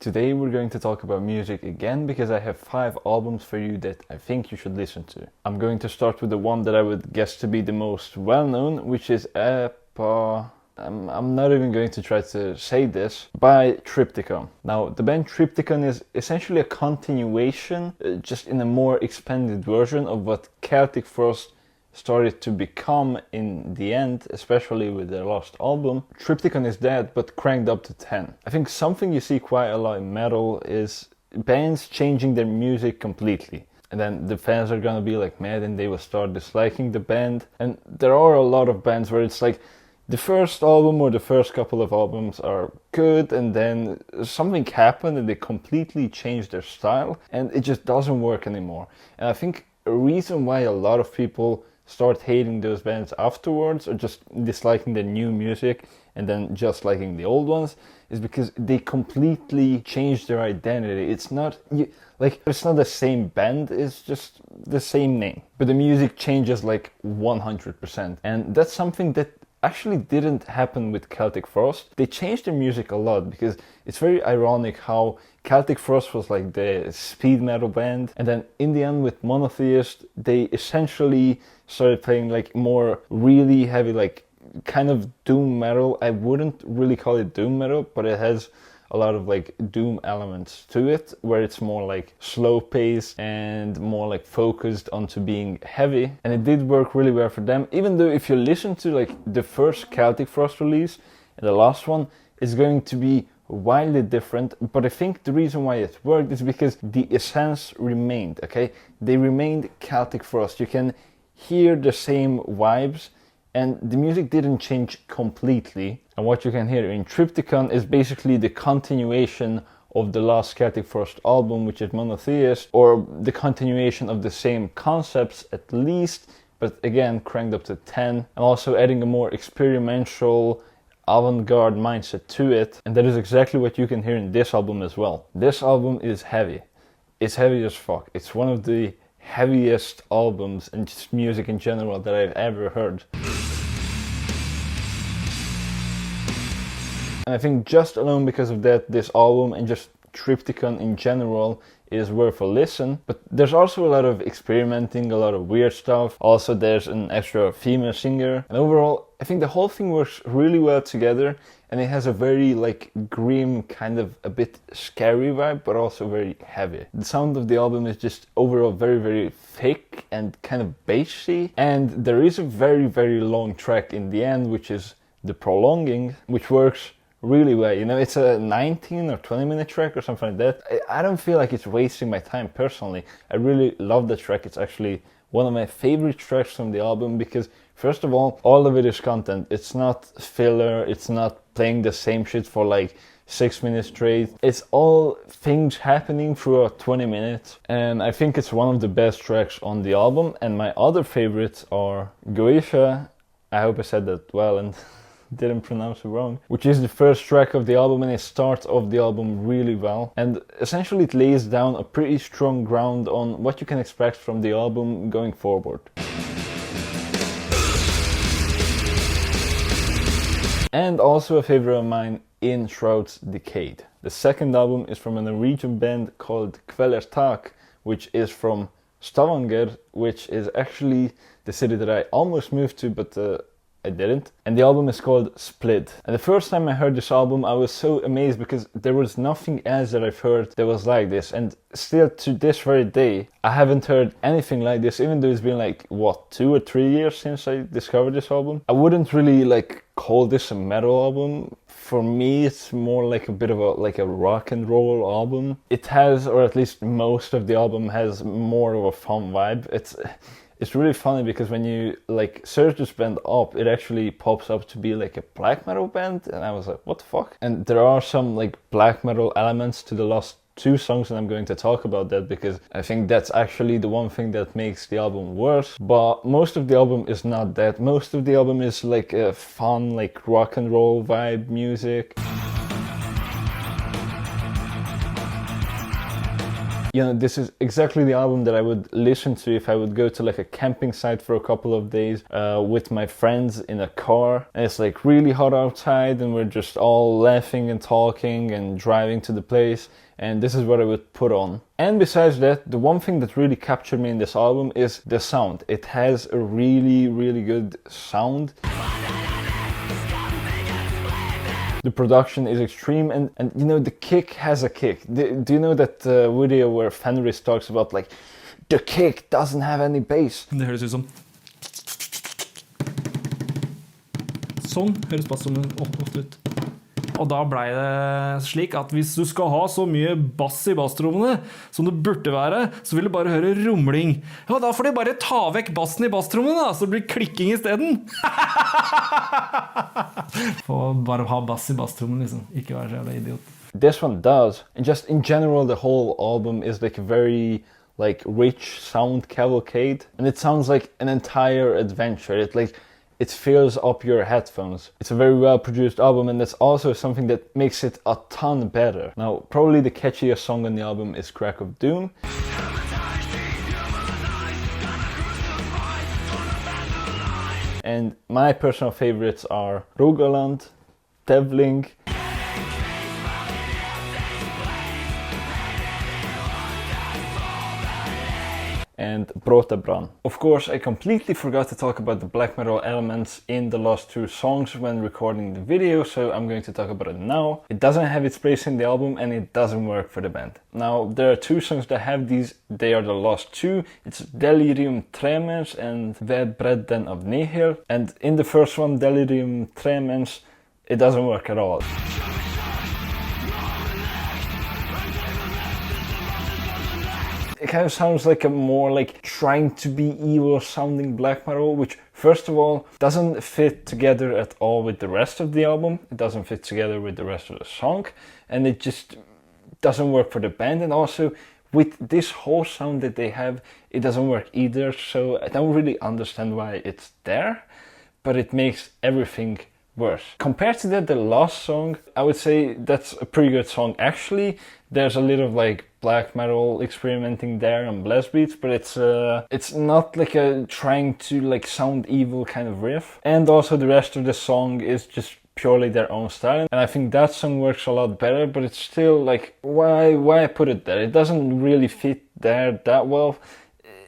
Today we're going to talk about music again because I have 5 albums for you that I think you should listen to. I'm going to start with the one that I would guess to be the most well-known, which is I'm not even going to try to say this, by Triptykon. Now, the band Triptykon is essentially a continuation, just in a more expanded version of what Celtic Frost started to become in the end, especially with their last album. Triptykon is that, but cranked up to 10. I think something you see quite a lot in metal is bands changing their music completely. And then the fans are gonna be like mad and they will start disliking the band. And there are a lot of bands where it's like, the first album or the first couple of albums are good and then something happened and they completely changed their style and it just doesn't work anymore. And I think a reason why a lot of people start hating those bands afterwards or just disliking the new music and then just liking the old ones is because they completely changed their identity. It's not the same band, it's just the same name. But the music changes like 100%. And that's something that actually didn't happen with Celtic Frost. They changed their music a lot because it's very ironic how Celtic Frost was like the speed metal band, and then in the end with Monotheist they essentially started playing like more really heavy, like kind of doom metal. I wouldn't really call it doom metal, but it has a lot of like doom elements to it, where it's more like slow paced and more like focused onto being heavy, and it did work really well for them. Even though if you listen to like the first Celtic Frost release and the last one, it's going to be wildly different, but I think the reason why it worked is because the essence remained, okay? They remained Celtic Frost. You can hear the same vibes and the music didn't change completely. And what you can hear in Triptykon is basically the continuation of the last Celtic Frost album, which is Monotheist, or the continuation of the same concepts at least, but again cranked up to 10, and also adding a more experimental avant-garde mindset to it. And that is exactly what you can hear in this album as well. This album is heavy. It's heavy as fuck. It's one of the heaviest albums and just music in general that I've ever heard. And I think just alone because of that, this album and just Triptykon in general is worth a listen. But there's also a lot of experimenting, a lot of weird stuff. Also there's an extra female singer. And overall, I think the whole thing works really well together. And it has a very like grim, kind of a bit scary vibe, but also very heavy. The sound of the album is just overall very, very thick and kind of bassy. And there is a very, very long track in the end, which is the prolonging, which works really well. You know, it's a 19 or 20 minute track or something like that. I don't feel like it's wasting my time personally. I really love the track. It's actually one of my favorite tracks from the album because first of all of it is content. It's not filler, it's not playing the same shit for like 6 minutes straight. It's all things happening throughout 20 minutes, and I think it's one of the best tracks on the album. And my other favorites are Goetia, I hope I said that well and didn't pronounce it wrong, which is the first track of the album, and it starts off the album really well, and essentially it lays down a pretty strong ground on what you can expect from the album going forward. And also a favorite of mine, In Shroud's Decade. The second album is from a Norwegian band called Kvelertak, which is from Stavanger, which is actually the city that I almost moved to, but I didn't. And the album is called Splid. And the first time I heard this album, I was so amazed because there was nothing else that I've heard that was like this. And still to this very day, I haven't heard anything like this, even though it's been like, what, 2 or 3 years since I discovered this album. I wouldn't really like call this a metal album. For me, it's more like a bit of a rock and roll album. It has, or at least most of the album has more of a fun vibe. It's really funny because when you like search this band up, it actually pops up to be like a black metal band, and I was like, what the fuck? And there are some like black metal elements to the last 2 songs, and I'm going to talk about that because I think that's actually the one thing that makes the album worse. But most of the album is not that. Most of the album is like a fun, like rock and roll vibe music. You know, this is exactly the album that I would listen to if I would go to like a camping site for a couple of days with my friends in a car. And it's like really hot outside and we're just all laughing and talking and driving to the place. And this is what I would put on. And besides that, the one thing that really captured me in this album is the sound. It has a really good sound. The production is extreme and you know, the kick has a kick. Do you know that video where Fenris talks about like, the kick doesn't have any bass? Det høres ut som sånn høres bassrommet ofte ut. Og da ble det slik at hvis du skal ha så mye bass i basstrommene som det burde være, så vil du bare høre rumling. Ja, da får de bare ta vekk bassen i basstrommene da, så det blir klikking i stedet. Få bare ha bass i basstrommen liksom, ikke være så jævla idiot. This one does, and just in general the whole album is like a very like rich sound cavalcade, and it sounds like an entire adventure. It fills up your headphones. It's a very well produced album, and that's also something that makes it a ton better. Now, probably the catchiest song on the album is Crack of Doom. And my personal favorites are Rogaland, Devling, and Brotabran. Of course, I completely forgot to talk about the black metal elements in the last two songs when recording the video, so I'm going to talk about it now. It doesn't have its place in the album and it doesn't work for the band. Now, there are two songs that have these, they are the last two. It's Delirium Tremens and Vedbredden of Nihil. And in the first one, Delirium Tremens, it doesn't work at all. It kind of sounds like a more like trying to be evil sounding black metal, which first of all doesn't fit together at all with the rest of the album. It doesn't fit together with the rest of the song, and it just doesn't work for the band. And also with this whole sound that they have, it doesn't work either. So I don't really understand why it's there, but it makes everything worse. Compared to that, the last song, I would say that's a pretty good song actually. There's a little like black metal experimenting there and blast beats, but it's not like a trying to like sound evil kind of riff. And also the rest of the song is just purely their own style, and I think that song works a lot better, but it's still like, why put it there? It doesn't really fit there that well.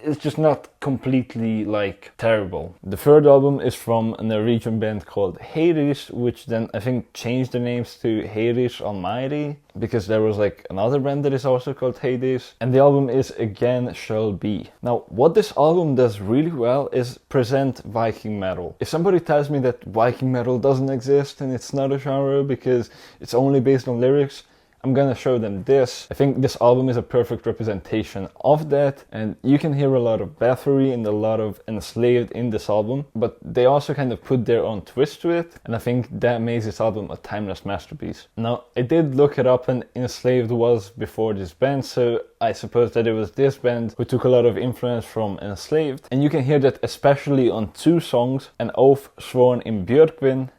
It's just not completely like terrible. The third album is from a Norwegian band called Hades, which then I think changed the names to Hades Almighty, because there was like another band that is also called Hades, and the album is Again Shall Be. Now, what this album does really well is present Viking metal. If somebody tells me that Viking metal doesn't exist and it's not a genre because it's only based on lyrics, I'm gonna show them this. I think this album is a perfect representation of that, and you can hear a lot of Bathory and a lot of Enslaved in this album, but they also kind of put their own twist to it, and I think that makes this album a timeless masterpiece. Now, I did look it up, and Enslaved was before this band, so I suppose that it was this band who took a lot of influence from Enslaved, and you can hear that especially on two songs, An Oath Sworn in Björkvin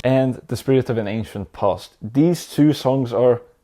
and The Spirit of an Ancient Past. These two songs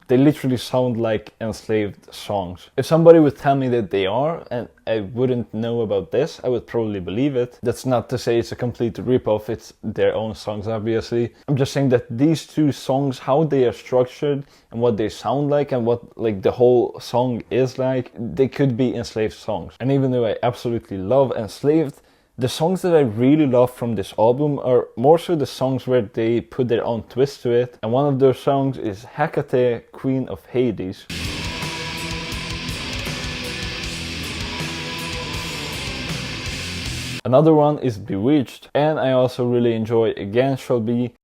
they literally sound like Enslaved songs. If somebody would tell me that they are, and I wouldn't know about this, I would probably believe it. That's not to say it's a complete rip-off, it's their own songs obviously. I'm just saying that these two songs, how they are structured and what they sound like and what like the whole song is like, they could be Enslaved songs. And even though I absolutely love Enslaved, the songs that I really love from this album are more so the songs where they put their own twist to it, and one of those songs is Hecate, Queen of Hades. Another one is Bewitched, and I also really enjoy Again Shall Be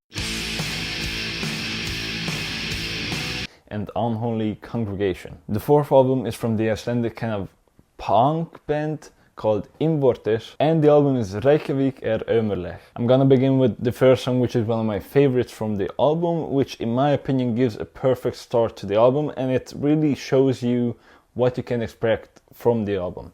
and Unholy Congregation. The fourth album is from the Icelandic kind of punk band called Innvortis, and the album is Reykjavík Ömurleg. I'm gonna begin with the first song, which is one of my favorites from the album, which in my opinion gives a perfect start to the album, and it really shows you what you can expect from the album.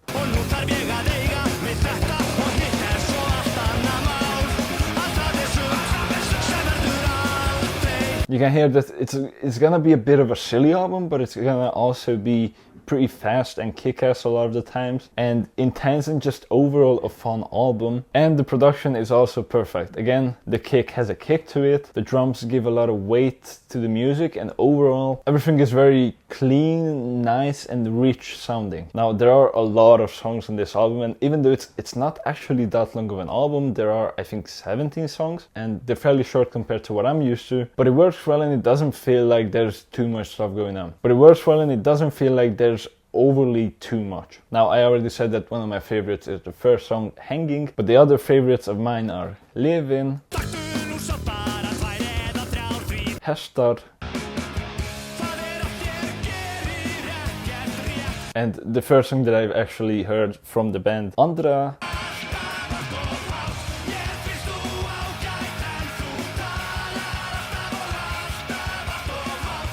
You can hear that it's gonna be a bit of a silly album, but it's gonna also be pretty fast and kick-ass a lot of the times, and intense, and just overall a fun album. And the production is also perfect. Again, the kick has a kick to it, the drums give a lot of weight to the music, and overall everything is very clean, nice, and rich sounding. Now, there are a lot of songs on this album, and even though it's not actually that long of an album, there are, I think, 17 songs, and they're fairly short compared to what I'm used to, but it works well, and it doesn't feel like there's too much stuff going on. But it works well, and it doesn't feel like there's overly too much. Now, I already said that one of my favorites is the first song, Hanging, but the other favorites of mine are Livin', Hestar, and the first song that I've actually heard from the band, Andra,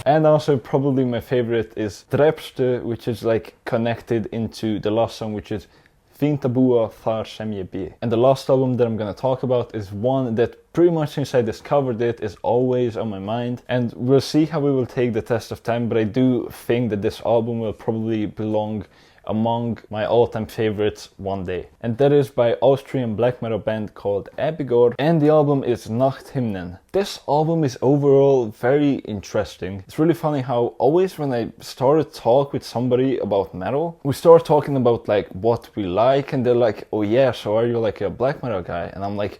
and also probably my favorite is Triptykon, which is like connected into the last song, which is Fint að búa þar sem ég bý. And the last album that I'm gonna talk about is one that pretty much since I discovered it is always on my mind, and we'll see how we will take the test of time, but I do think that this album will probably belong among my all-time favorites one day. And that is by Austrian black metal band called Abigor, and the album is Nachthymnen. This album is overall very interesting. It's really funny how always when I start to talk with somebody about metal, we start talking about like what we like, and they're like, oh yeah, so are you like a black metal guy? And I'm like,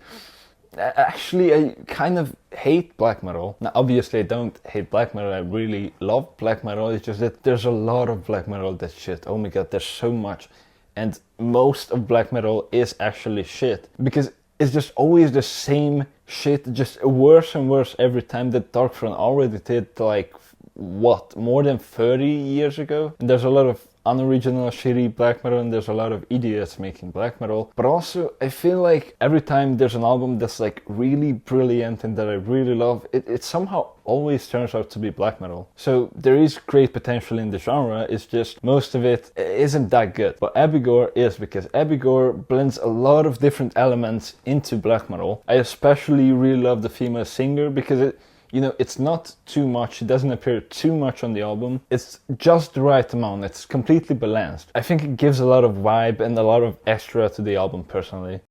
actually, I kind of hate black metal. Now, obviously, I don't hate black metal. I really love black metal. It's just that there's a lot of black metal that's shit. Oh my god, there's so much. And most of black metal is actually shit. Because it's just always the same shit, just worse and worse every time. That Dark Throne already did, like, what, more than 30 years ago? And there's a lot of unoriginal shitty black metal, and there's a lot of idiots making black metal. But also, I feel like every time there's an album that's like really brilliant and that I really love, it somehow always turns out to be black metal. So there is great potential in the genre, it's just most of it isn't that good. But Abigor is, because Abigor blends a lot of different elements into black metal. I especially really love the female singer because you know, it's not too much, it doesn't appear too much on the album. It's just the right amount, it's completely balanced. I think it gives a lot of vibe and a lot of extra to the album personally.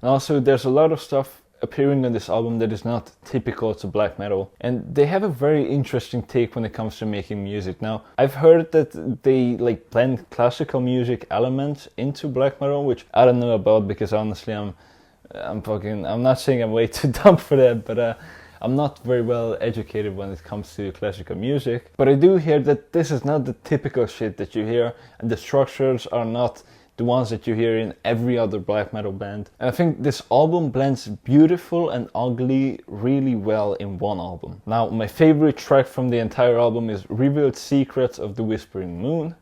And also, there's a lot of stuff appearing on this album that is not typical to black metal, and they have a very interesting take when it comes to making music. Now, I've heard that they like blend classical music elements into black metal, which I don't know about, because honestly I'm not saying I'm way too dumb for that, but I'm not very well educated when it comes to classical music. But I do hear that this is not the typical shit that you hear, and the structures are not the ones that you hear in every other black metal band. And I think this album blends beautiful and ugly really well in one album. Now, my favorite track from the entire album is Revealed Secrets of the Whispering Moon.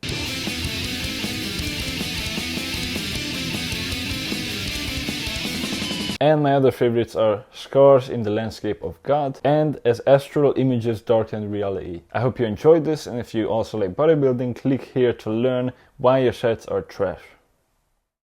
And my other favorites are Scars in the Landscape of God and As Astral Images Darken Reality. I hope you enjoyed this, and if you also like bodybuilding, click here to learn why your sets are trash.